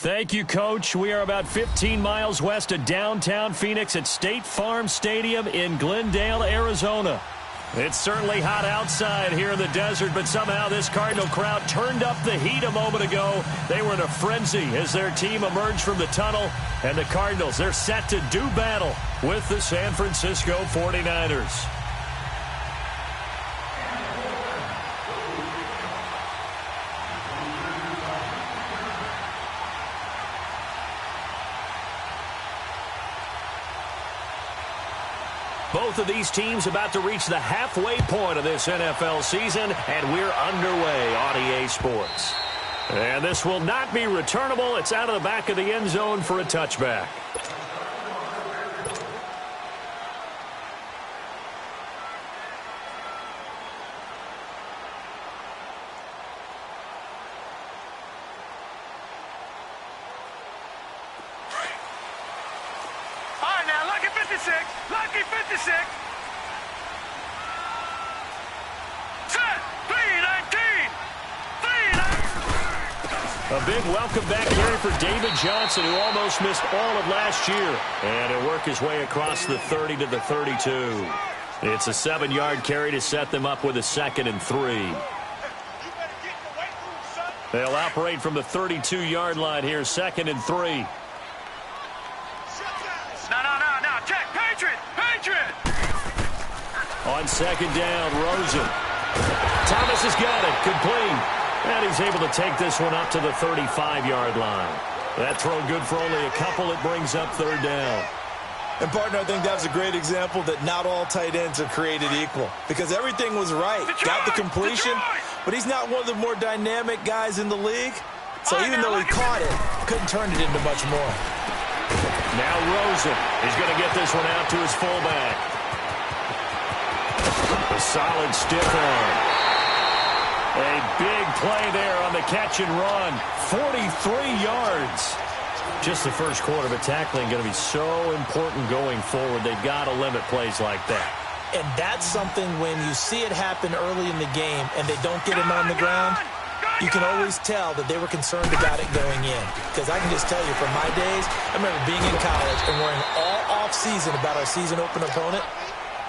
Thank you, Coach. We are about 15 miles west of downtown Phoenix at State Farm Stadium in Glendale, Arizona. It's certainly hot outside here in the desert, but somehow this Cardinal crowd turned up the heat a moment ago. They were in a frenzy as their team emerged from the tunnel, and the Cardinals, they're set to do battle with the San Francisco 49ers. Both of these teams about to reach the halfway point of this NFL season, and we're underway on EA Sports. And this will not be returnable. It's out of the back of the end zone for a touchback. Lucky 56. Set. 319. A big welcome back here for David Johnson, who almost missed all of last year. And he'll work his way across the 30 to the 32. It's a 7-yard carry to set them up with a 2nd and 3. They'll operate from the 32-yard line here, 2nd and 3. On 2nd down, Rosen. Thomas has got it, complete. And he's able to take this one up to the 35-yard line. That throw good for only a couple. It brings up 3rd down. And, partner, I think that was a great example that not all tight ends are created equal. Because everything was right. Got the completion, but he's not one of the more dynamic guys in the league. So even though he caught it, couldn't turn it into much more. Now Rosen is going to get this one out to his fullback. A solid stiff arm. A big play there on the catch and run. 43 yards. Just the first quarter, but tackling going to be so important going forward. They've got to limit plays like that. And that's something when you see it happen early in the game and they don't get him on the ground, you can always tell that they were concerned about it going in. Because I can just tell you from my days, I remember being in college and worrying all off-season about our season open opponent,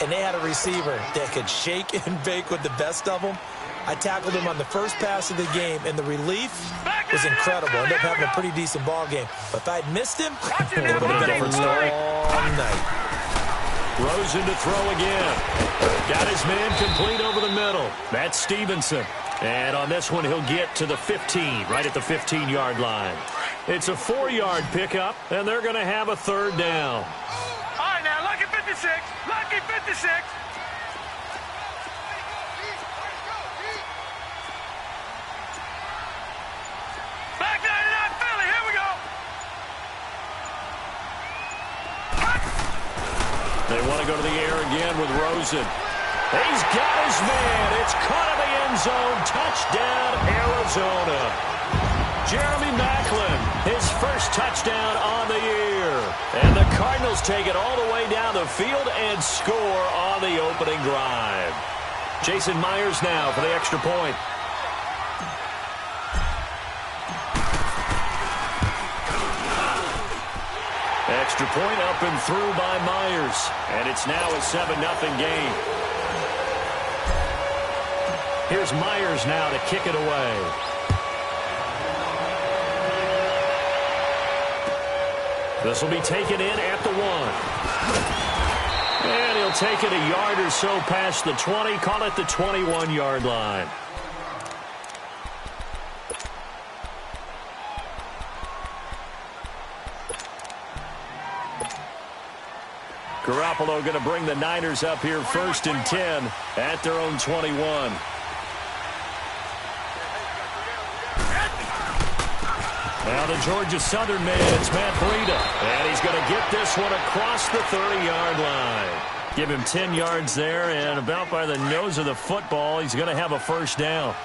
and they had a receiver that could shake and bake with the best of them. I tackled him on the first pass of the game, and the relief was incredible. Ended up having a pretty decent ball game. But if I'd missed him, it would have been a different story all night. Rosen to throw again. Got his man complete over the middle. That's Stevenson. And on this one, he'll get to the 15, right at the 15-yard line. It's a 4-yard pickup, and they're going to have a 3rd down. All right, now, lucky 56. Lucky 56. Back 99, Philly. Here we go. They want to go to the air again with Rosen. He's got his man. It's caught in the end zone. Touchdown, Arizona. Jeremy Maclin, his first touchdown on the year. And the Cardinals take it all the way down the field and score on the opening drive. Jason Myers now for the extra point. Extra point up and through by Myers. And it's now a 7-0 game. Here's Myers now to kick it away. This will be taken in at the 1. And he'll take it a yard or so past the 20, call it the 21-yard line. Garoppolo going to bring the Niners up here 1st and 10 at their own 21. Now the Georgia Southern man, it's Matt Breida. And he's going to get this one across the 30-yard line. Give him 10 yards there, and about by the nose of the football, he's going to have a 1st down.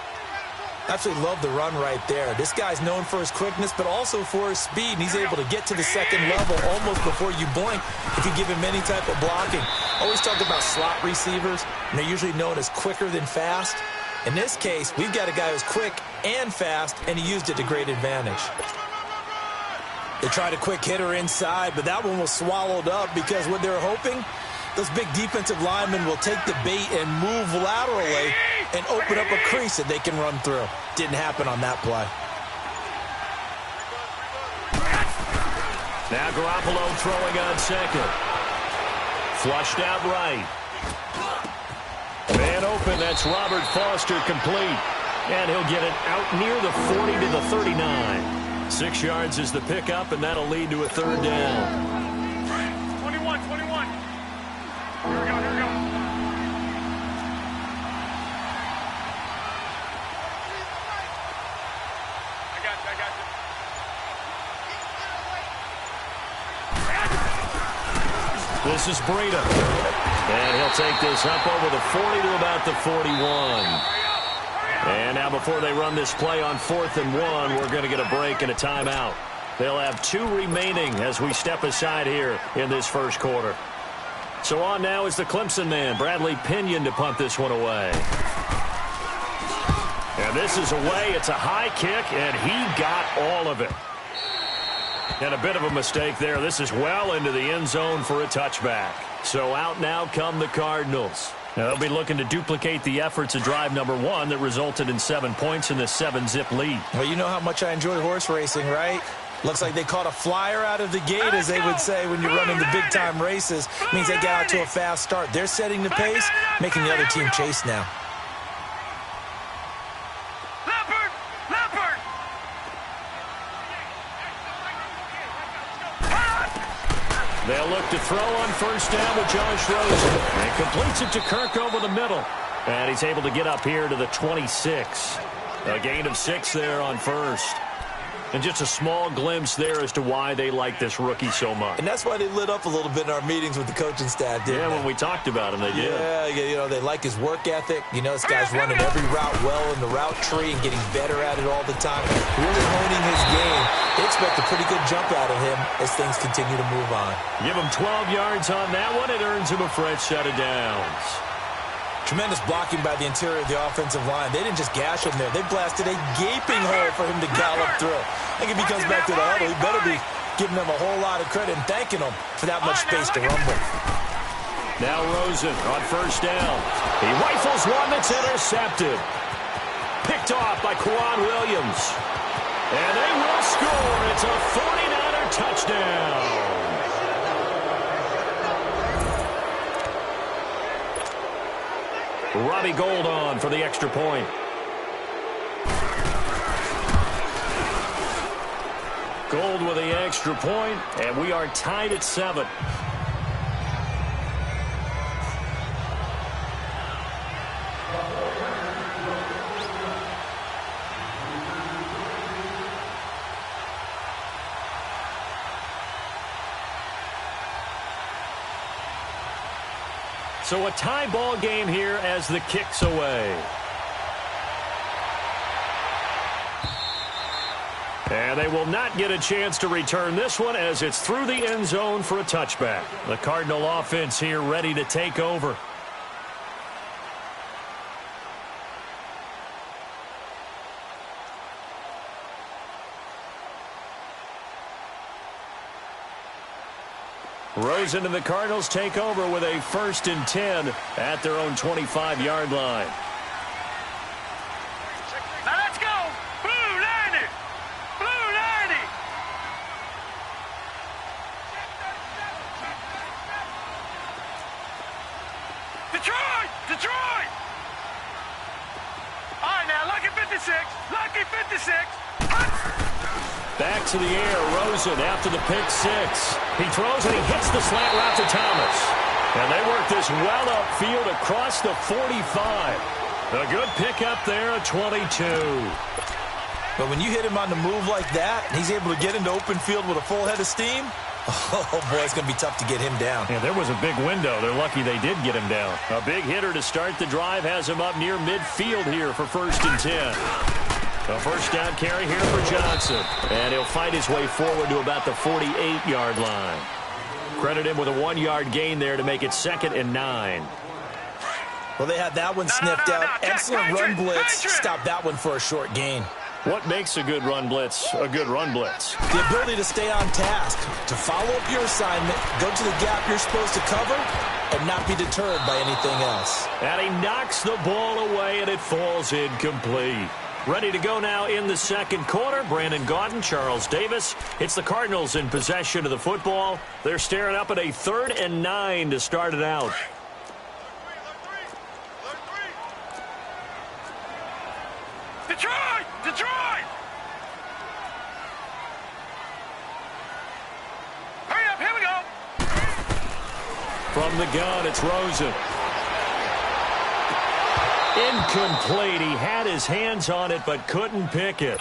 Absolutely love the run right there. This guy's known for his quickness, but also for his speed, and he's able to get to the 2nd level almost before you blink if you give him any type of blocking. Always talk about slot receivers, and they're usually known as quicker than fast. In this case, we've got a guy who's quick and fast, and he used it to great advantage. They tried a quick hitter inside, but that one was swallowed up because what they're hoping, those big defensive linemen will take the bait and move laterally and open up a crease that they can run through. Didn't happen on that play. Now Garoppolo throwing on second. Flushed out right. Man open, that's Robert Foster complete. And he'll get it out near the 40 to the 39. 6 yards is the pickup, and that'll lead to a third down. 21. Here we go. I got you. This is Breida. And he'll take this up over the 40 to about the 41. And now before they run this play on 4th and 1, we're going to get a break and a timeout. They'll have 2 remaining as we step aside here in this first quarter. So on now is the Clemson man, Bradley Pinion, to punt this one away. And this is away. It's a high kick, and he got all of it. And a bit of a mistake there. This is well into the end zone for a touchback. So out now come the Cardinals. Now they'll be looking to duplicate the efforts of drive number 1 that resulted in 7 points in the 7-zip lead. Well, you know how much I enjoy horse racing, right? Looks like they caught a flyer out of the gate, as they would say when you're running the big-time races. Means they got out to a fast start. They're setting the pace, making the other team chase now. They'll look to throw on first down with Josh Rosen. And completes it to Kirk over the middle. And he's able to get up here to the 26. A gain of 6 there on first. And just a small glimpse there as to why they like this rookie so much. And that's why they lit up a little bit in our meetings with the coaching staff, didn't they? When we talked about him, they did. Yeah, you know, they like his work ethic. You know, this guy's running every route well in the route tree and getting better at it all the time. Really honing his game. They expect a pretty good jump out of him as things continue to move on. Give him 12 yards on that one. It earns him a fresh set of downs. Tremendous blocking by the interior of the offensive line. They didn't just gash him there. They blasted a gaping hole for him to gallop through. I think if he comes back to the huddle, he better be giving them a whole lot of credit and thanking them for that much space to rumble. Now Rosen on first down. He rifles one that's intercepted. Picked off by Quan Williams. And they will score. It's a 49er touchdown. Robbie Gould on for the extra point. Gould with the extra point, and we are tied at 7. So a tie ball game here as the kick's away. And they will not get a chance to return this one as it's through the end zone for a touchback. The Cardinal offense here ready to take over. Rosen and the Cardinals take over with a 1st and 10 at their own 25-yard line. Now let's go. Blue 90. Blue 90. Detroit. Detroit. All right, now, lucky 56. Lucky 56. Back to the air, Rosen after the pick 6. He throws and he hits the slant route to Thomas. And they work this well upfield across the 45. A good pickup there at 22. But when you hit him on the move like that, and he's able to get into open field with a full head of steam, oh, boy, it's going to be tough to get him down. Yeah, there was a big window. They're lucky they did get him down. A big hitter to start the drive has him up near midfield here for 1st and 10. A first down carry here for Johnson. And he'll fight his way forward to about the 48-yard line. Credit him with a 1-yard gain there to make it 2nd and 9. Well, they had that one sniffed out. Excellent run blitz. Stopped that one for a short gain. What makes a good run blitz a good run blitz? The ability to stay on task, to follow up your assignment, go to the gap you're supposed to cover, and not be deterred by anything else. And he knocks the ball away, and it falls incomplete. Ready to go now in the second quarter. Brandon Gaudin, Charles Davis. It's the Cardinals in possession of the football. They're staring up at a 3rd and 9 to start it out. Detroit! Detroit! Hurry up, here we go! From the gun, it's Rosen. Incomplete. He had his hands on it but couldn't pick it.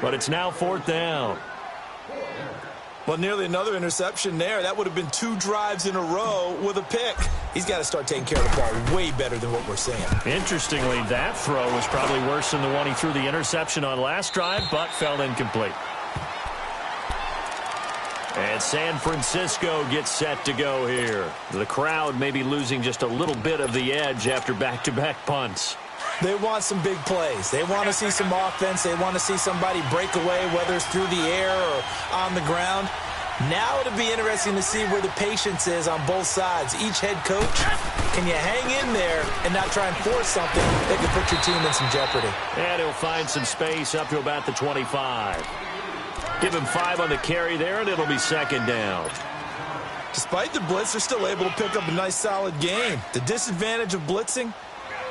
But it's now 4th down. Well, nearly another interception there. That would have been 2 drives in a row with a pick. He's got to start taking care of the ball way better than what we're seeing. Interestingly, that throw was probably worse than the one he threw the interception on last drive, but fell incomplete. And San Francisco gets set to go here. The crowd may be losing just a little bit of the edge after back-to-back punts. They want some big plays. They want to see some offense. They want to see somebody break away, whether it's through the air or on the ground. Now it'll be interesting to see where the patience is on both sides. Each head coach, can you hang in there and not try and force something that could put your team in some jeopardy? And he'll find some space up to about the 25. Give him 5 on the carry there, and it'll be 2nd down. Despite the blitz, they're still able to pick up a nice, solid gain. The disadvantage of blitzing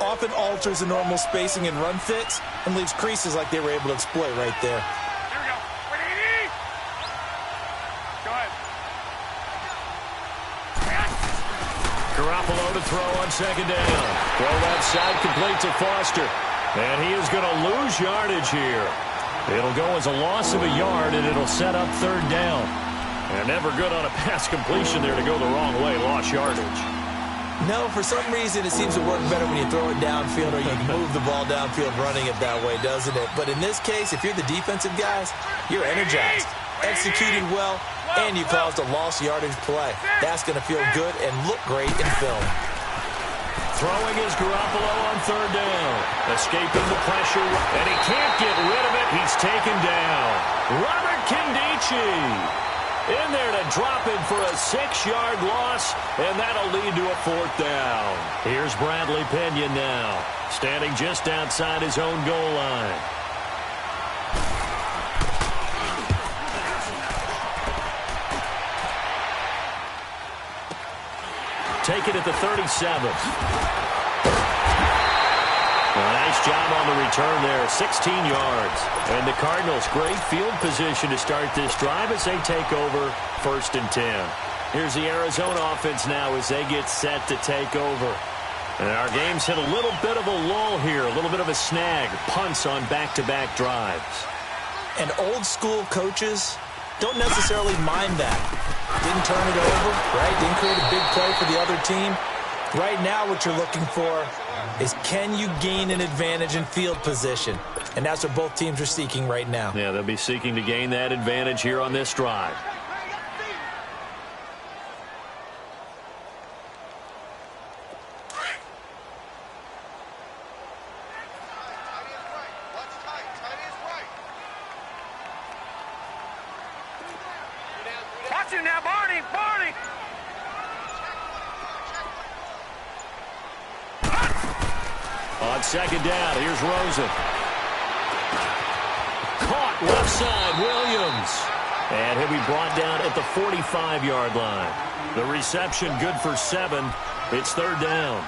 often alters the normal spacing and run fits and leaves creases like they were able to exploit right there. Here we go. Ready? Go ahead. Garoppolo to throw on 2nd down. Throw that side complete to Foster. And he is going to lose yardage here. It'll go as a loss of a yard, and it'll set up 3rd down. And never good on a pass completion there to go the wrong way. Lost yardage. No, for some reason it seems to work better when you throw it downfield or you move the ball downfield running it that way, doesn't it? But in this case, if you're the defensive guys, you're energized, executed well, and you caused a lost yardage play. That's going to feel good and look great in film. Throwing is Garoppolo on 3rd down. Escaping the pressure, and he can't get rid of it. He's taken down. Robert Kindici in there to drop him for a 6-yard loss, and that'll lead to a 4th down. Here's Bradley Pinion now, standing just outside his own goal line. Take it at the 37. Nice job on the return there, 16 yards. And the Cardinals, great field position to start this drive as they take over 1st and 10. Here's the Arizona offense now as they get set to take over. And our game's hit a little bit of a lull here, a little bit of a snag, punts on back-to-back drives. And old-school coaches don't necessarily mind that. Didn't turn it over, right? Didn't create a big play for the other team. Right now what you're looking for is can you gain an advantage in field position? And that's what both teams are seeking right now. Yeah, they'll be seeking to gain that advantage here on this drive. Watch him now, Barney! Barney! On 2nd down, here's Rosen. Caught left side, Williams. And he'll be brought down at the 45-yard line. The reception good for 7. It's 3rd down.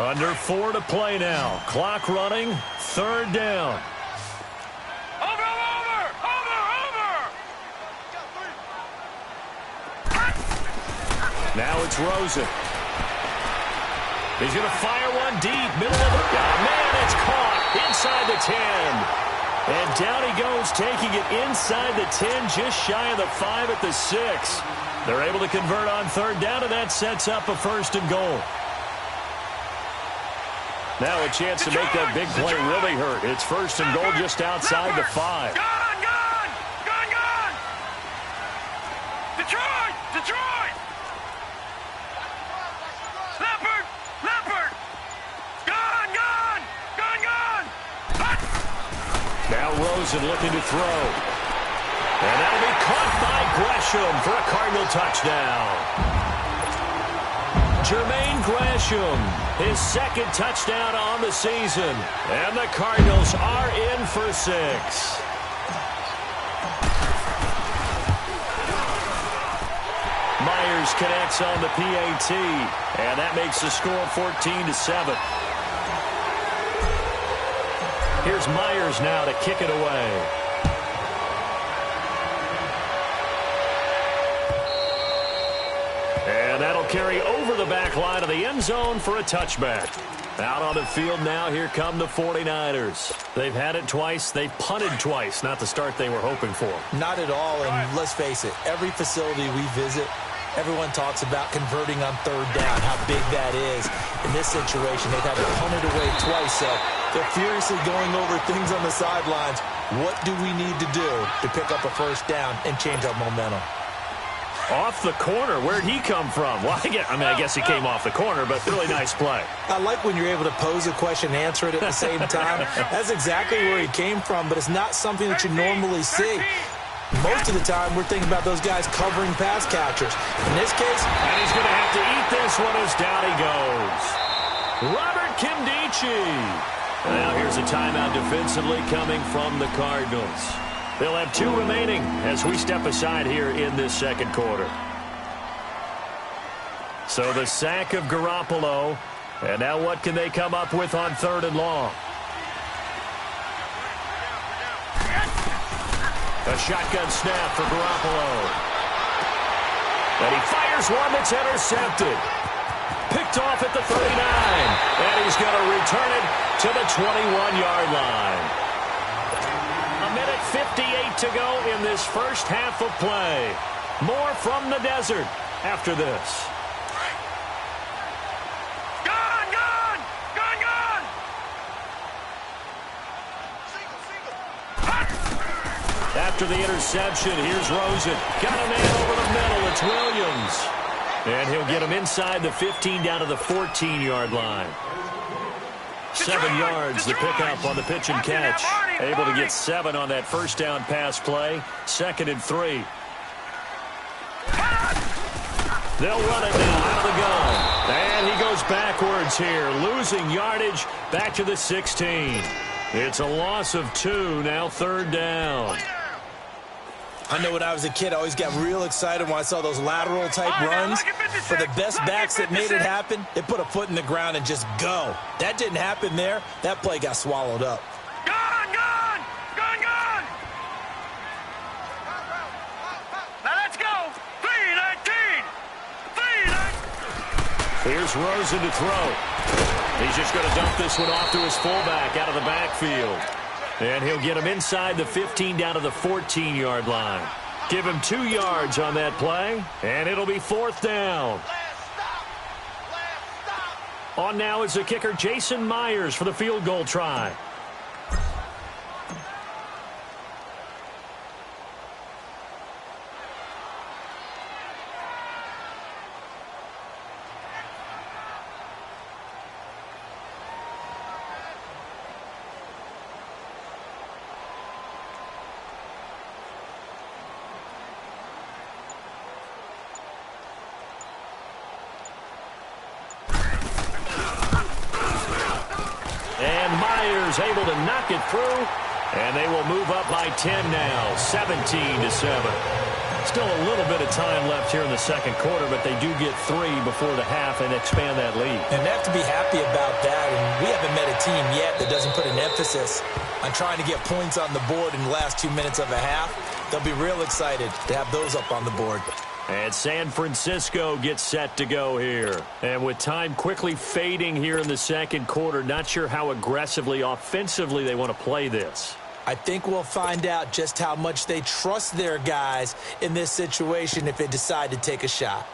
Under 4 to play now. Clock running, 3rd down. Now it's Rosen. He's going to fire one deep, middle of the... Oh, man, it's caught inside the 10. And down he goes, taking it inside the 10, just shy of the 5 at the 6. They're able to convert on 3rd down, and that sets up a 1st and goal. Now a chance to make that big play really hurt. It's 1st and goal just outside the 5. Gone! Detroit! Detroit! Leopard! Rosen looking to throw. And that'll be caught by Gresham for a Cardinal touchdown. Jermaine Gresham, his second touchdown on the season. And the Cardinals are in for 6. Myers connects on the PAT, and that makes the score 14-7. Here's Myers now to kick it away. And that'll carry over the back line of the end zone for a touchback. Out on the field now, here come the 49ers. They've had it twice. They've punted twice. Not the start they were hoping for. Not at all, and let's face it, every facility we visit, everyone talks about converting on third down, how big that is. In this situation, they've had to punt it away twice, so they're furiously going over things on the sidelines. What do we need to do to pick up a first down and change our momentum? Off the corner. Where'd he come from? Well, I guess he came off the corner, but really nice play. I like when you're able to pose a question and answer it at the same time. That's exactly where he came from, but it's not something that you normally see. Most of the time, we're thinking about those guys covering pass catchers. In this case, and he's going to have to eat this one as down he goes. Robert Kimdichie. Now here's a timeout defensively coming from the Cardinals. They'll have 2 remaining as we step aside here in this second quarter. So the sack of Garoppolo. And now what can they come up with on 3rd and long? A shotgun snap for Garoppolo. And he fires one that's intercepted. Picked off at the 39. And he's going to return it to the 21-yard line. A minute 58 to go in this first half of play. More from the desert after this. After the interception, here's Rosen. Got a man over the middle. It's Williams. And he'll get him inside the 15 down to the 14-yard line. 7 yards the pickup on the pitch and catch. Able to get 7 on that first down pass play. 2nd and 3. They'll run it now out of the gun. And he goes backwards here, losing yardage back to the 16. It's a loss of 2, now 3rd down. I know when I was a kid, I always got real excited when I saw those lateral-type runs. For the best backs that made it happen, they put a foot in the ground and just go. That didn't happen there. That play got swallowed up. Gone! Now let's go! 3-19! Here's Rosen to throw. He's just going to dump this one off to his fullback out of the backfield. And he'll get him inside the 15 down to the 14-yard line. Give him 2 yards on that play, and it'll be 4th down. On now is the kicker, Jason Myers, for the field goal try. Able to knock it through, and they will move up by 10 now, 17-7. Still a little bit of time left here in the second quarter, but they do get 3 before the half and expand that lead. And they have to be happy about that, and we haven't met a team yet that doesn't put an emphasis on trying to get points on the board in the last 2 minutes of a half. They'll be real excited to have those up on the board. And San Francisco gets set to go here. And with time quickly fading here in the second quarter, not sure how aggressively, offensively they want to play this. I think we'll find out just how much they trust their guys in this situation if they decide to take a shot.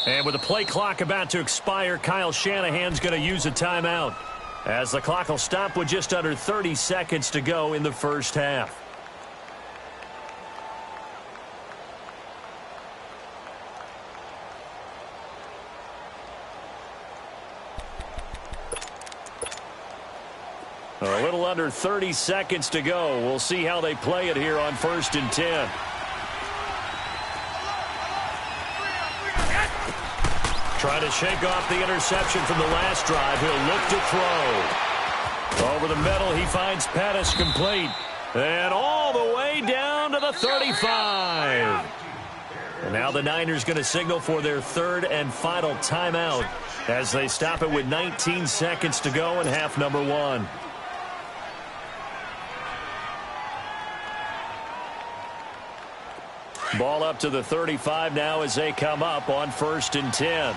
And with the play clock about to expire, Kyle Shanahan's going to use a timeout, as the clock will stop with just under 30 seconds to go in the first half. A little under 30 seconds to go. We'll see how they play it here on 1st and 10. Trying to shake off the interception from the last drive. He'll look to throw. Over the middle, he finds Pettis complete. And all the way down to the 35. And now the Niners going to signal for their 3rd and final timeout as they stop it with 19 seconds to go in half number 1. Ball up to the 35 now as they come up on 1st and 10.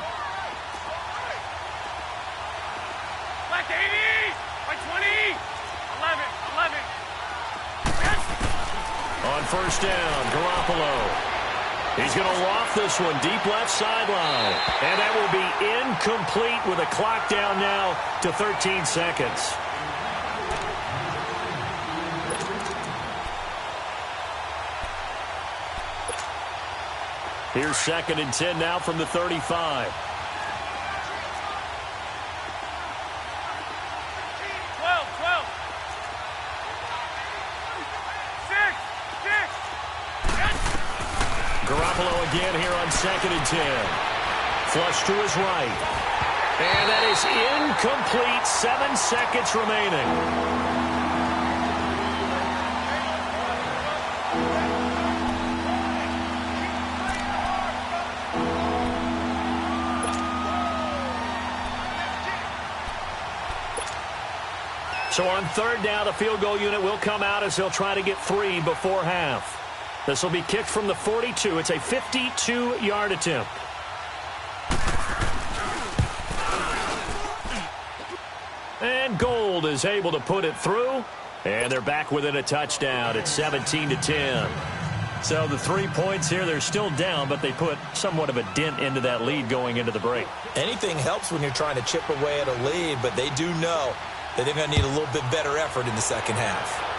On 1st down, Garoppolo. He's going to loft this one deep left sideline. And that will be incomplete with a clock down now to 13 seconds. Here's 2nd and 10 now from the 35. Garoppolo again here on 2nd and 10. Flush to his right. And that is incomplete. 7 seconds remaining. So on 3rd down, the field goal unit will come out as they'll try to get 3 before half. This will be kicked from the 42. It's a 52-yard attempt. And Gold is able to put it through. And they're back within a touchdown. It's 17-10. So the 3 points here, they're still down, but they put somewhat of a dent into that lead going into the break. Anything helps when you're trying to chip away at a lead, but they do know that they're going to need a little bit better effort in the second half.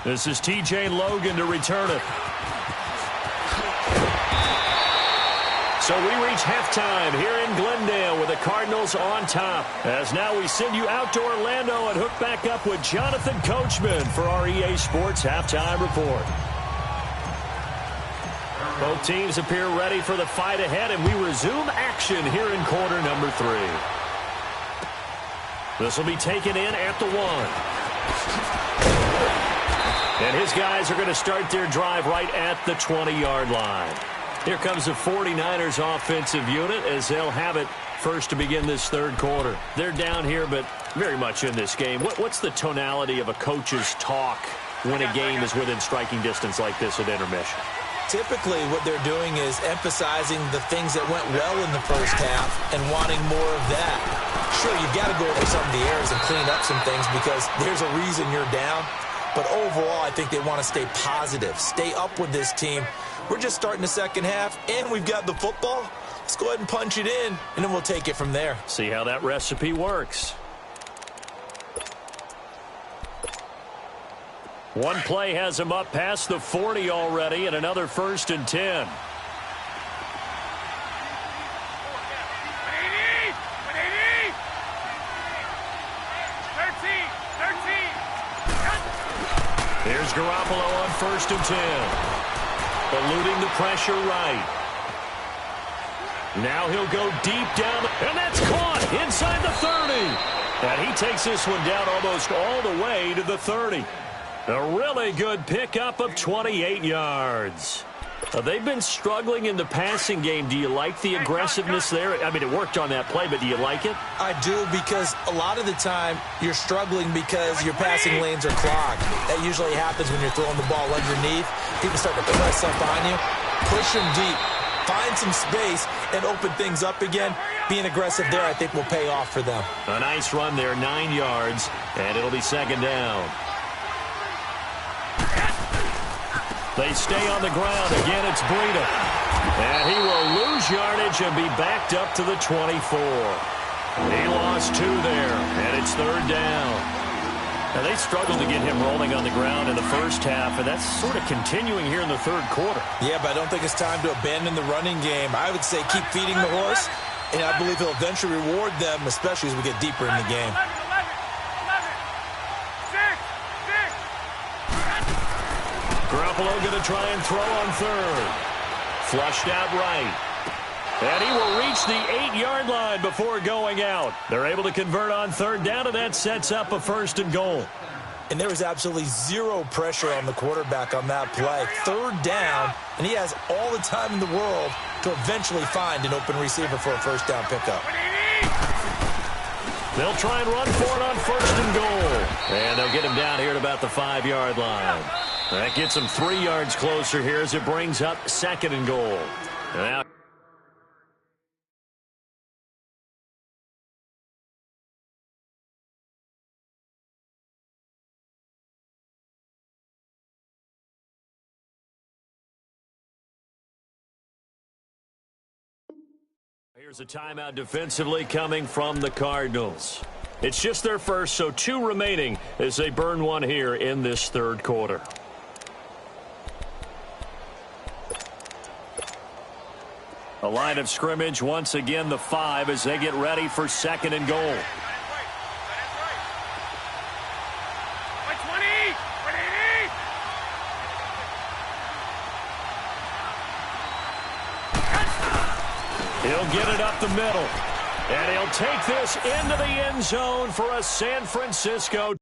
This is T.J. Logan to return it. So we reach halftime here in Glendale with the Cardinals on top. As now we send you out to Orlando and hook back up with Jonathan Coachman for our EA Sports Halftime Report. Both teams appear ready for the fight ahead, and we resume action here in quarter number 3. This will be taken in at the 1. And his guys are going to start their drive right at the 20-yard line. Here comes the 49ers offensive unit as they'll have it first to begin this 3rd quarter. They're down here, but very much in this game. What's the tonality of a coach's talk when a game is within striking distance like this at intermission? Typically, what they're doing is emphasizing the things that went well in the first half and wanting more of that. Sure, you've got to go over some of the errors and clean up some things because there's a reason you're down. But overall, I think they want to stay positive, stay up with this team. We're just starting the second half, and we've got the football. Let's go ahead and punch it in, and then we'll take it from there. See how that recipe works. One play has him up past the 40 already, and another 1st and 10. Here's Garoppolo on 1st and 10. Eluding the pressure right. Now he'll go deep down, and that's caught inside the 30. And he takes this one down almost all the way to the 30. A really good pickup of 28 yards. They've been struggling in the passing game. Do you like the aggressiveness there? I mean, it worked on that play, but do you like it? I do, because a lot of the time you're struggling because your passing lanes are clogged. That usually happens when you're throwing the ball underneath. People start to press up on you. Push them deep. Find some space and open things up again. Being aggressive there, I think, will pay off for them. A nice run there, 9 yards, and it'll be 2nd down. They stay on the ground. Again, it's Breida. And he will lose yardage and be backed up to the 24. He lost 2 there, and it's 3rd down. Now, they struggled to get him rolling on the ground in the first half, and that's sort of continuing here in the 3rd quarter. Yeah, but I don't think it's time to abandon the running game. I would say keep feeding the horse, and I believe he'll eventually reward them, especially as we get deeper in the game. Garoppolo going to try and throw on 3rd. Flushed out right. And he will reach the 8-yard line before going out. They're able to convert on 3rd down, and that sets up a 1st and goal. And there was absolutely zero pressure on the quarterback on that play. 3rd down, and he has all the time in the world to eventually find an open receiver for a 1st down pickup. They'll try and run for it on 1st and goal. And they'll get him down here at about the 5-yard line. That gets him 3 yards closer here as it brings up 2nd and goal. Now, here's a timeout defensively coming from the Cardinals. It's just their first, so 2 remaining as they burn 1 here in this 3rd quarter. A line of scrimmage, once again the 5 as they get ready for 2nd and goal. He'll get it up the middle. And he'll take this into the end zone for a San Francisco.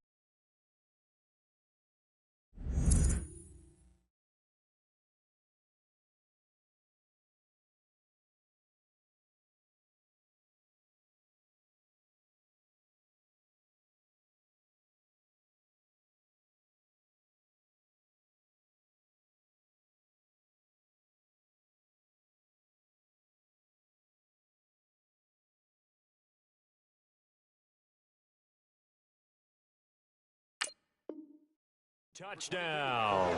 Touchdown.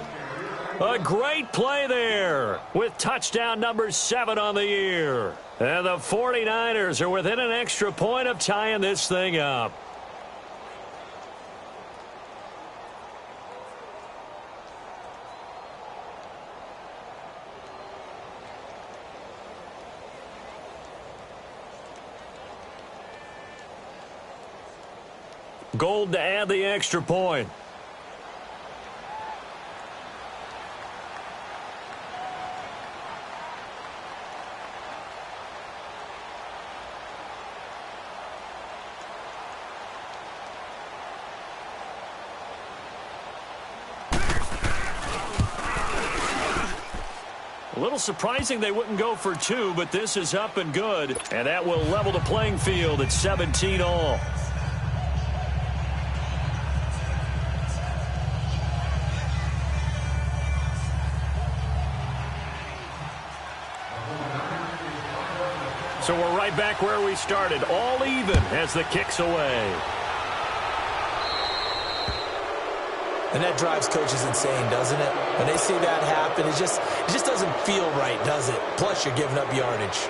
A great play there with touchdown number 7 on the year. And the 49ers are within an extra point of tying this thing up. Gold to add the extra point. A little surprising they wouldn't go for 2, but this is up and good. And that will level the playing field at 17 all. So we're right back where we started, all even as the kick's away. And that drives coaches insane, doesn't it? When they see that happen, it just doesn't feel right, does it? Plus, you're giving up yardage.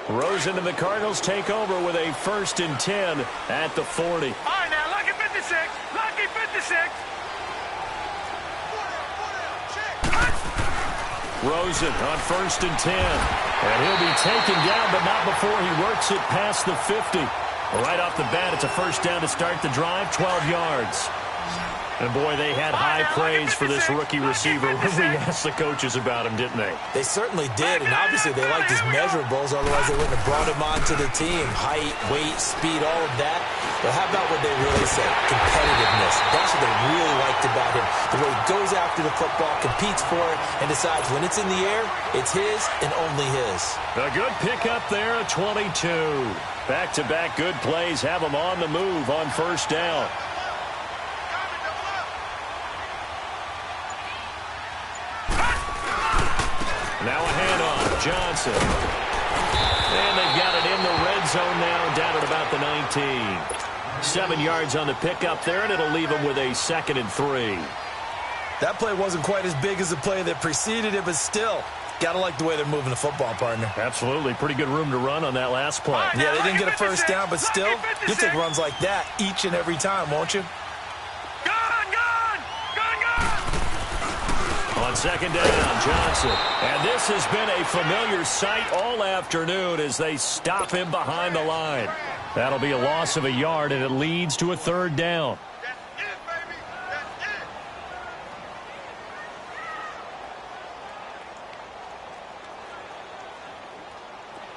Rosen and the Cardinals take over with a 1st and 10 at the 40. All right, now, lucky 56. Lucky 56. Rosen on 1st and 10. And he'll be taken down, but not before he works it past the 50. Right off the bat, it's a 1st down to start the drive, 12 yards. And, boy, they had high praise for this rookie receiver when we asked the coaches about him, didn't they? They certainly did, and obviously they liked his measurables, otherwise they wouldn't have brought him onto the team. Height, weight, speed, all of that. But how about what they really said? Competitiveness. That's what they really liked about him. The way he goes after the football, competes for it, and decides when it's in the air, it's his and only his. A good pickup there at 22. Back-to-back good plays have him on the move on 1st down. Now a handoff, Johnson. And they've got it in the red zone now, down at about the 19. 7 yards on the pickup there, and it'll leave him with a 2nd and 3. That play wasn't quite as big as the play that preceded it, but still, got to like the way they're moving the football, partner. Absolutely. Pretty good room to run on that last play. Yeah, they didn't get a first down, but still, you'll take runs like that each and every time, won't you? On 2nd down, Johnson. And this has been a familiar sight all afternoon as they stop him behind the line. That'll be a loss of a yard, and it leads to a 3rd down.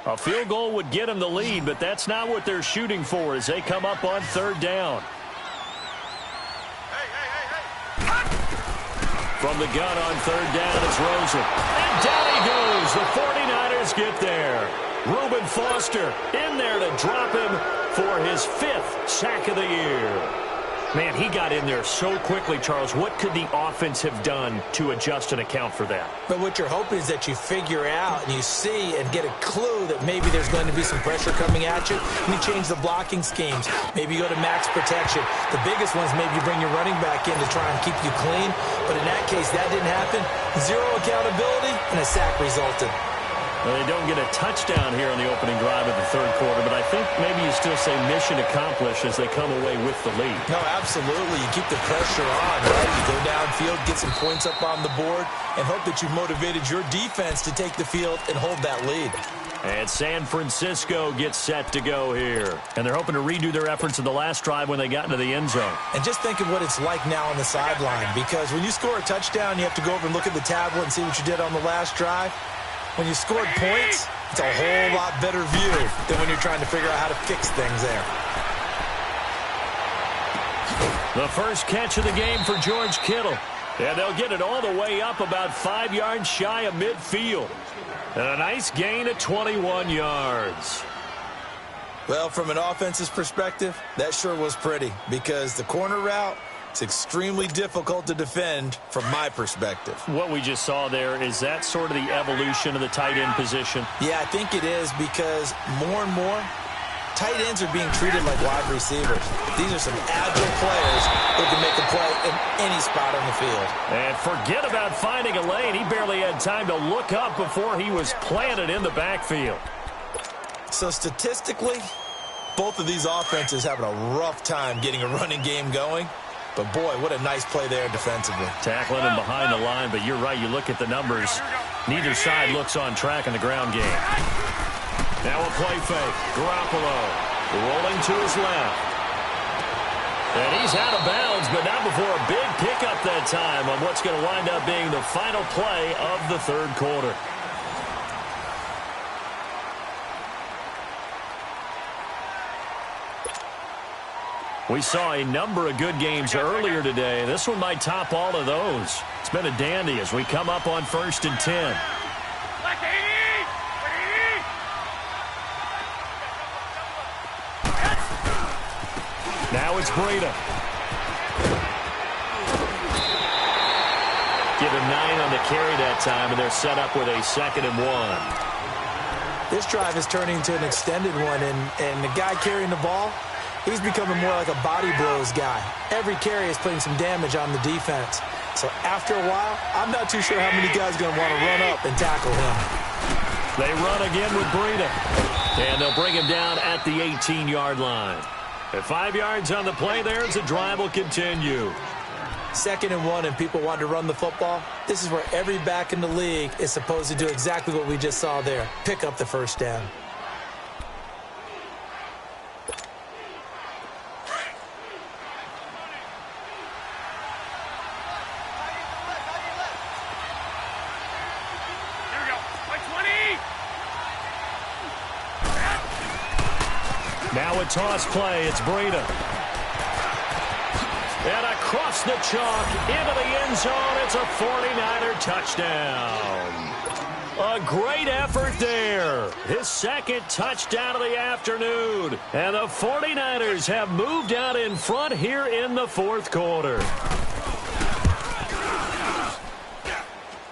A field goal would get them the lead, but that's not what they're shooting for as they come up on 3rd down. From the gun on 3rd down, it's Rosen. And down he goes. The 49ers get there. Reuben Foster in there to drop him for his 5th sack of the year. Man, he got in there so quickly, Charles. What could the offense have done to adjust and account for that? But what you're hoping is that you figure out and you see and get a clue that maybe there's going to be some pressure coming at you, and you change the blocking schemes. Maybe you go to max protection. The biggest one is maybe you bring your running back in to try and keep you clean. But in that case, that didn't happen. 0 accountability, and a sack resulted. Well, they don't get a touchdown here in the opening drive of the 3rd quarter, but I think maybe you still say mission accomplished as they come away with the lead. No, absolutely. You keep the pressure on, right? You go downfield, get some points up on the board, and hope that you've motivated your defense to take the field and hold that lead. And San Francisco gets set to go here. And they're hoping to redo their efforts in the last drive when they got into the end zone. And just think of what it's like now on the sideline, because when you score a touchdown, you have to go over and look at the tablet and see what you did on the last drive. When you scored points, it's a whole lot better view than when you're trying to figure out how to fix things there. The first catch of the game for George Kittle. And they'll get it all the way up about 5 yards shy of midfield. And a nice gain of 21 yards. Well, from an offense's perspective, that sure was pretty, because the corner route, it's extremely difficult to defend from my perspective. What we just saw there, is that sort of the evolution of the tight end position? Yeah, I think it is, because more and more, tight ends are being treated like wide receivers. These are some agile players who can make a play in any spot on the field. And forget about finding a lane. He barely had time to look up before he was planted in the backfield. So statistically, both of these offenses having a rough time getting a running game going. But, boy, what a nice play there defensively. Tackling him behind the line, but you're right. You look at the numbers. Neither side looks on track in the ground game. Now a play fake. Garoppolo rolling to his left. And he's out of bounds, but not before a big pickup that time on what's going to wind up being the final play of the 3rd quarter. We saw a number of good games earlier today. This one might top all of those. It's been a dandy as we come up on 1st and 10. Now it's Breida. Give him 9 on the carry that time, and they're set up with a 2nd and 1. This drive is turning into an extended one, and the guy carrying the ball, he's becoming more like a body blows guy. Every carry is putting some damage on the defense. So after a while, I'm not too sure how many guys are going to want to run up and tackle him. They run again with Breida. And they'll bring him down at the 18-yard line. At 5 yards on the play there, as the drive will continue. 2nd and 1, and people want to run the football. This is where every back in the league is supposed to do exactly what we just saw there. Pick up the first down. Now a toss play. It's Breida. And across the chalk into the end zone. It's a 49er touchdown. A great effort there. His 2nd touchdown of the afternoon. And the 49ers have moved out in front here in the 4th quarter.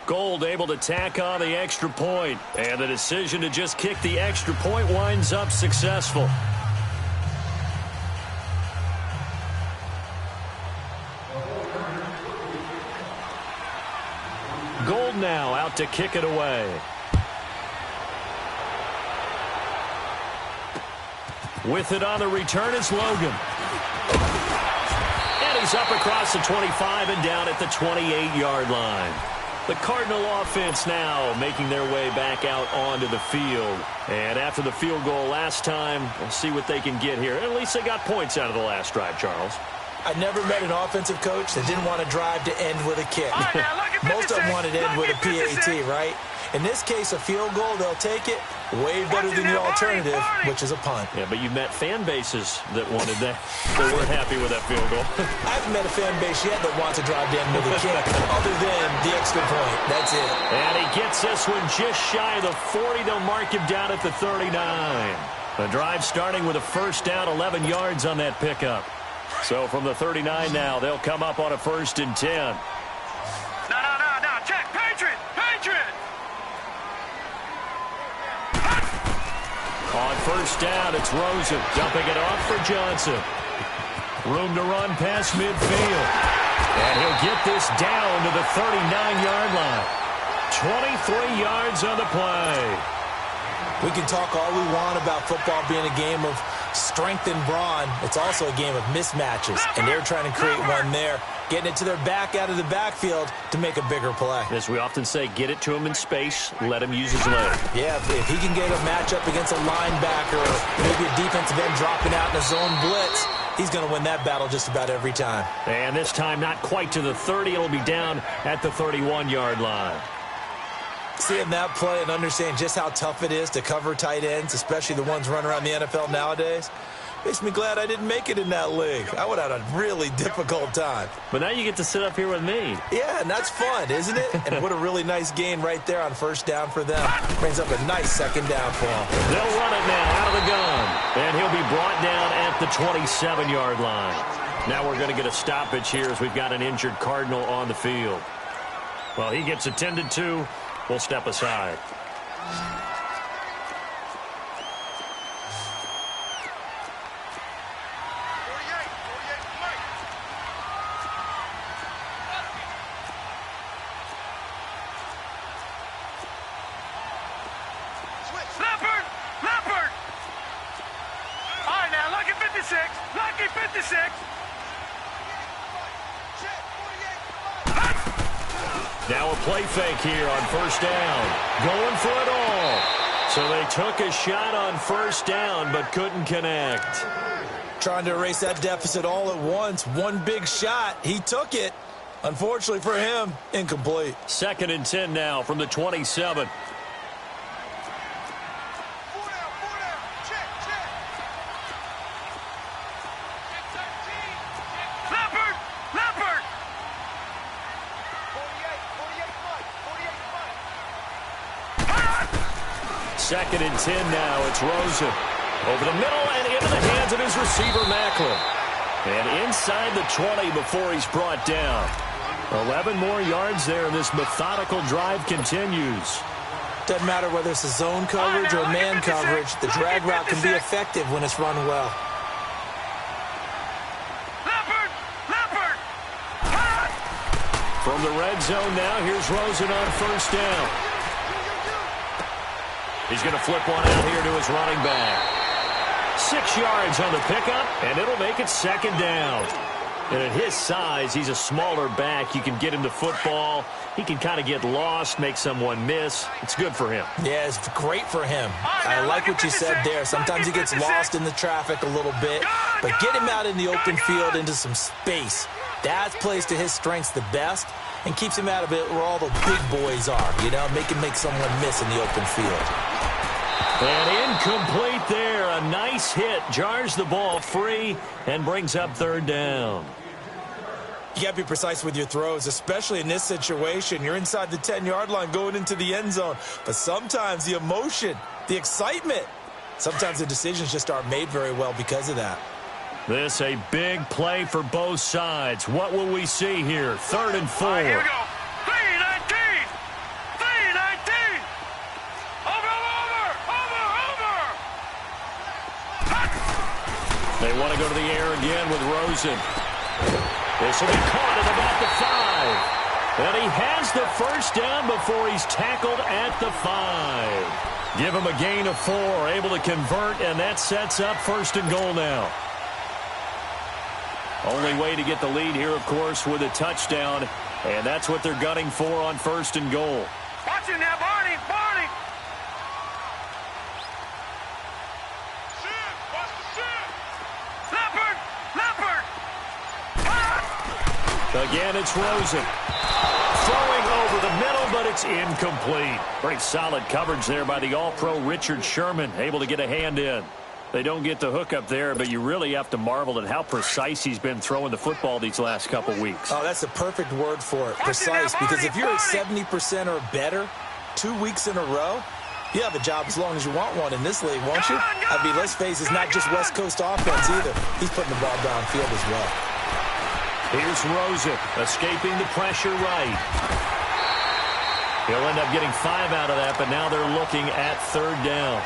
Gold able to tack on the extra point. And the decision to just kick the extra point winds up successful. to kick it away. With it on the return is Logan. And he's up across the 25 and down at the 28-yard line. The Cardinal offense now making their way back out onto the field. And after the field goal last time, we'll see what they can get here. At least they got points out of the last drive, Charles. I never met an offensive coach that didn't want to drive to end with a kick. Most of them wanted to end with a PAT, right? In this case, a field goal, they'll take it. Way better than the alternative, which is a punt. Yeah, but you've met fan bases that wanted that. They weren't happy with that field goal. I haven't met a fan base yet that wants to drive to end with a kick, other than the extra point. That's it. And he gets this one just shy of the 40. They'll mark him down at the 39. The drive starting with a first down, 11 yards on that pickup. So from the 39 now, they'll come up on a 1st and 10. No. Check. Patriot. On first down, it's Rosen dumping it off for Johnson. Room to run past midfield. And he'll get this down to the 39-yard line. 23 yards on the play. We can talk all we want about football being a game of strength and brawn. It's also a game of mismatches, and they're trying to create one there, getting it to their back out of the backfield to make a bigger play. As we often say, get it to him in space, let him use his leg. Yeah, if he can get a matchup against a linebacker or maybe a defensive end dropping out in a zone blitz, he's going to win that battle just about every time. And this time not quite to the 30. It'll be down at the 31-yard line. Seeing that play and understanding just how tough it is to cover tight ends, especially the ones running around the NFL nowadays, makes me glad I didn't make it in that league. I would have had a really difficult time. But now you get to sit up here with me. Yeah, and that's fun, isn't it? And what a really nice gain right there on first down for them. Brings up a nice second down for them. They'll run it now out of the gun. And he'll be brought down at the 27-yard line. Now we're going to get a stoppage here as we've got an injured Cardinal on the field. Well, he gets attended to. We'll step aside. Leopard! All right, now, lucky 56. Now a play fake here on first down. Going for it all. So they took a shot on first down but couldn't connect. Trying to erase that deficit all at once. One big shot. He took it. Unfortunately for him, incomplete. 2nd and 10 now from the 27. Leopard! 2nd and 10 now. It's Rosen. Over the middle and into the hands of his receiver, Macklin. And inside the 20 before he's brought down. 11 more yards there, and this methodical drive continues. Doesn't matter whether it's a zone coverage or man coverage, the drag route can be effective when it's run well. Leopard! From the red zone now, here's Rosen on first down. He's going to flip one out here to his running back. 6 yards on the pickup, and it'll make it 2nd down. And at his size, he's a smaller back. You can get him the football. He can kind of get lost, make someone miss. It's good for him. Yeah, it's great for him. I like what you said there. Sometimes he gets lost in the traffic a little bit, but get him out in the open field into some space. That plays to his strengths the best and keeps him out of it where all the big boys are, you know, make him make someone miss in the open field. And incomplete there. A nice hit. Jars the ball free and brings up 3rd down. You got to be precise with your throws, especially in this situation. You're inside the 10-yard line going into the end zone. But sometimes the emotion, the excitement, sometimes the decisions just aren't made very well because of that. This a big play for both sides. What will we see here? 3rd and 4. All right, here we go. 319! Over! They want to go to the air again with Rosen. This will be caught at about the 5. And he has the first down before he's tackled at the 5. Give him a gain of 4, able to convert, and that sets up 1st and goal now. Only way to get the lead here, of course, with a touchdown, and that's what they're gunning for on 1st and goal. Watch it now, Barney, Barney. Leopard, Leopard. Again, it's Rosen. Throwing over the middle, but it's incomplete. Pretty solid coverage there by the All-Pro Richard Sherman, able to get a hand in. They don't get the hook up there, but you really have to marvel at how precise he's been throwing the football these last couple weeks. Oh, that's a perfect word for it, precise, because if you're at 70% or better 2 weeks in a row, you have a job as long as you want one in this league, won't you? I mean, let's face it, it's not just West Coast offense either. He's putting the ball downfield as well. Here's Rosen, escaping the pressure right. He'll end up getting 5 out of that, but now they're looking at 3rd down.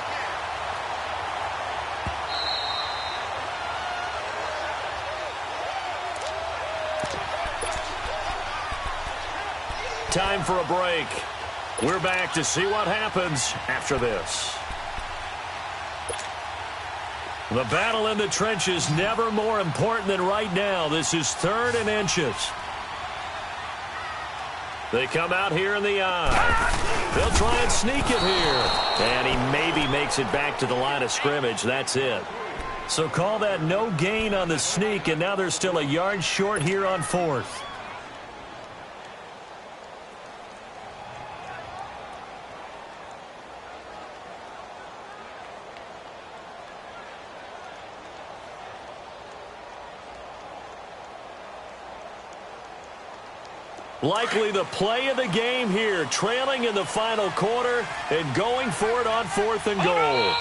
Time for a break. We're back to see what happens after this. The battle in the trenches never more important than right now. This is 3rd and inches. They come out here in the eye. They'll try and sneak it here. And he maybe makes it back to the line of scrimmage. That's it. So call that no gain on the sneak, and now they're still a yard short here on 4th. Likely the play of the game here, trailing in the final quarter and going for it on 4th and goal.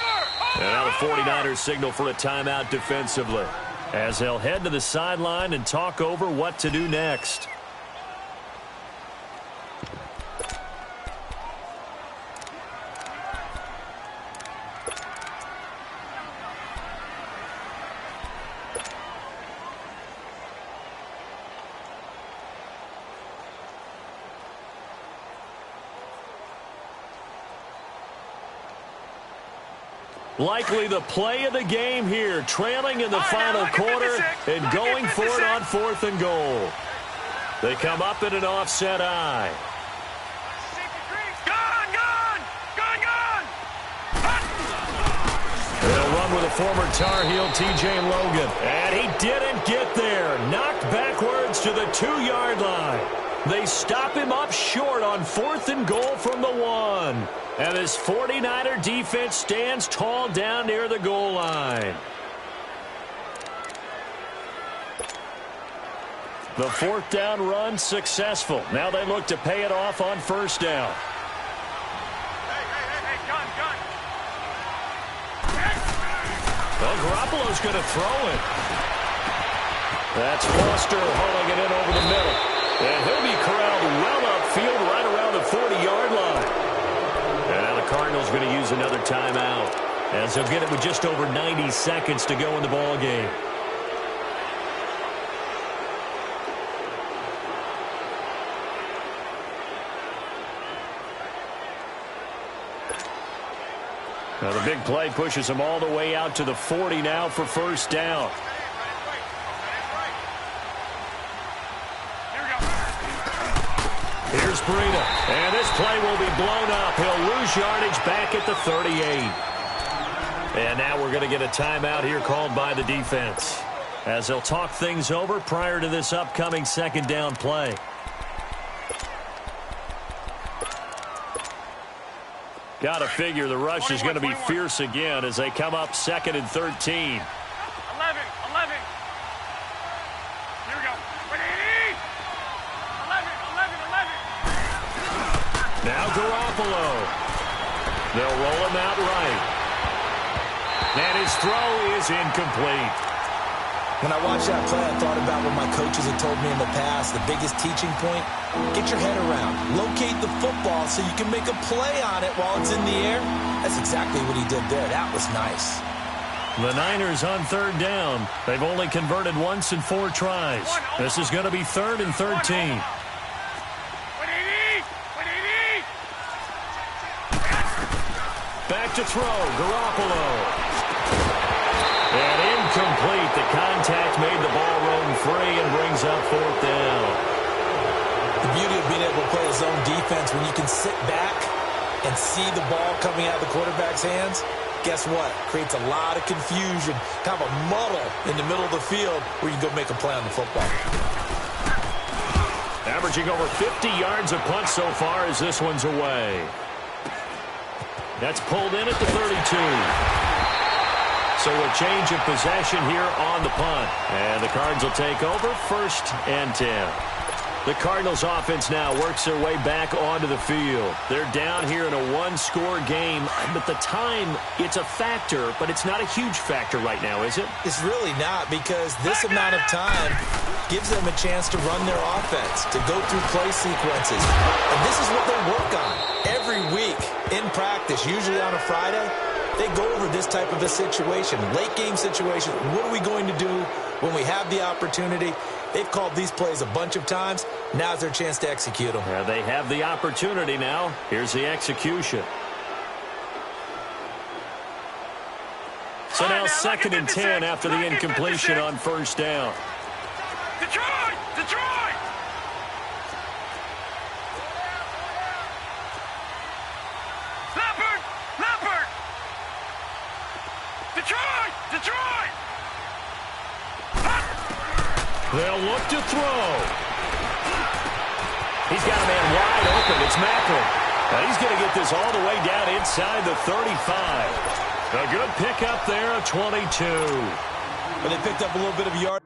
And now the 49ers signal for a timeout defensively, as they'll head to the sideline and talk over what to do next. Likely the play of the game here, trailing in the final quarter and going for it on 4th and goal. They come up in an offset eye. They'll run with a former Tar Heel, TJ Logan. And he didn't get there. Knocked backwards to the 2-yard line. They stop him up short on 4th and goal from the 1. And this 49er defense stands tall down near the goal line. The 4th down run successful. Now they look to pay it off on 1st down. Well, Garoppolo's going to throw it. That's Foster hauling it in over the middle. And he'll be corralled well upfield right around the 40-yard line. And now the Cardinals going to use another timeout, as they'll get it with just over 90 seconds to go in the ball game. Now the big play pushes them all the way out to the 40 now for 1st down. Here's Breida, and this play will be blown up. He'll lose yardage back at the 38. And now we're going to get a timeout here called by the defense, as they'll talk things over prior to this upcoming 2nd down play. Got to figure the rush is going to be fierce again as they come up 2nd and 13. 11. Here we go. Ready? 11. Now Garoppolo. They'll roll him out right. And his throw is incomplete. When I watched that play, I thought about what my coaches had told me in the past. The biggest teaching point, get your head around. Locate the football so you can make a play on it while it's in the air. That's exactly what he did there. That was nice. The Niners on 3rd down. They've only converted once in 4 tries. This is going to be 3rd and 13. back to throw. Garoppolo. And incomplete. The contact made the ball roam free and brings up 4th down. The beauty of being able to play a zone defense when you can sit back and see the ball coming out of the quarterback's hands, guess what? Creates a lot of confusion, kind of a muddle in the middle of the field where you can go make a play on the football. Averaging over 50 yards a punt so far as this one's away. That's pulled in at the 32. So a change of possession here on the punt. And the Cards will take over 1st and 10. The Cardinals offense now works their way back onto the field. They're down here in a 1-score game, but the time, it's a factor, but it's not a huge factor right now, is it? It's really not, because this amount of time gives them a chance to run their offense, to go through play sequences. And this is what they work on every week in practice, usually on a Friday. They go over this type of a situation, late game situation. What are we going to do when we have the opportunity? They've called these plays a bunch of times. Now's their chance to execute them. Yeah, they have the opportunity now. Here's the execution. So now 2nd and 10 after the incompletion on 1st down. Detroit! Detroit! Leopard! Leopard! Detroit! Detroit! They'll look to throw. He's got a man wide open. It's Macklin. Now he's going to get this all the way down inside the 35. A good pickup there, a 22. But they picked up a little bit of yard.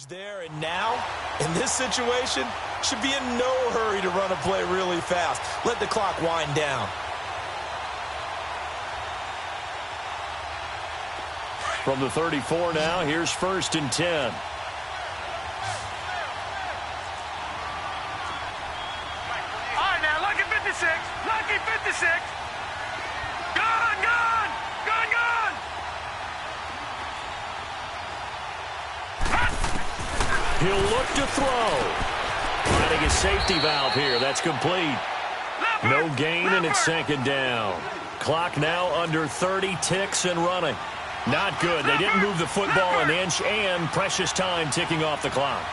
There and now, in this situation, should be in no hurry to run a play really fast. Let the clock wind down. From the 34 now, here's 1st and 10. All right, now, lucky 56. Lucky 56. Gone, gone! Gone, gone! He'll look to throw. Finding a safety valve here. That's complete. No gain, and it's 2nd down. Clock now under 30 ticks and running. Not good. They didn't move the football an inch, and precious time ticking off the clock.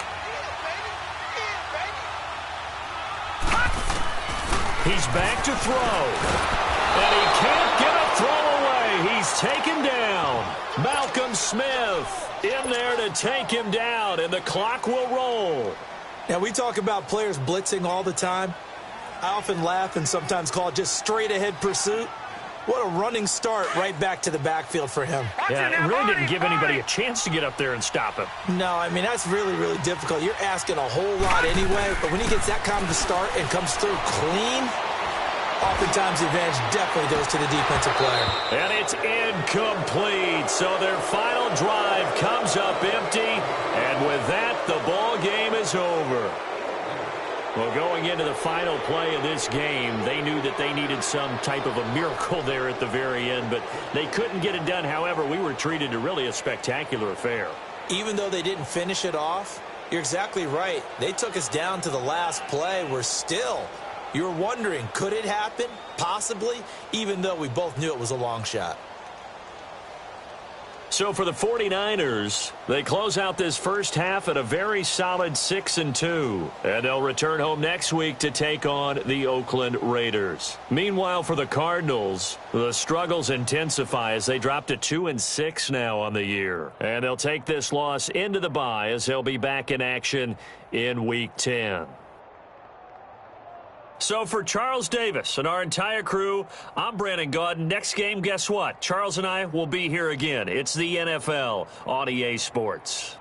He's back to throw. And he can't get a throw away. He's taken down. Malcolm Smith in there to take him down, and the clock will roll. Now, we talk about players blitzing all the time. I often laugh and sometimes call it just straight-ahead pursuit. What a running start right back to the backfield for him. Yeah, it really didn't give anybody a chance to get up there and stop him. No, I mean, that's really, really difficult. You're asking a whole lot anyway, but when he gets that kind of a start and comes through clean, oftentimes the advantage definitely goes to the defensive player. And it's incomplete. So their final drive comes up empty. And with that, the ball game is over. Well, going into the final play of this game, they knew that they needed some type of a miracle there at the very end, but they couldn't get it done. However, we were treated to really a spectacular affair. Even though they didn't finish it off, you're exactly right. They took us down to the last play. We're still, you're wondering, could it happen? Possibly, even though we both knew it was a long shot. So for the 49ers, they close out this first half at a very solid 6-2. And they'll return home next week to take on the Oakland Raiders. Meanwhile, for the Cardinals, the struggles intensify as they drop to 2-6 now on the year. And they'll take this loss into the bye as they'll be back in action in Week 10. So for Charles Davis and our entire crew, I'm Brandon Gaudin. Next game, guess what? Charles and I will be here again. It's the NFL on EA Sports.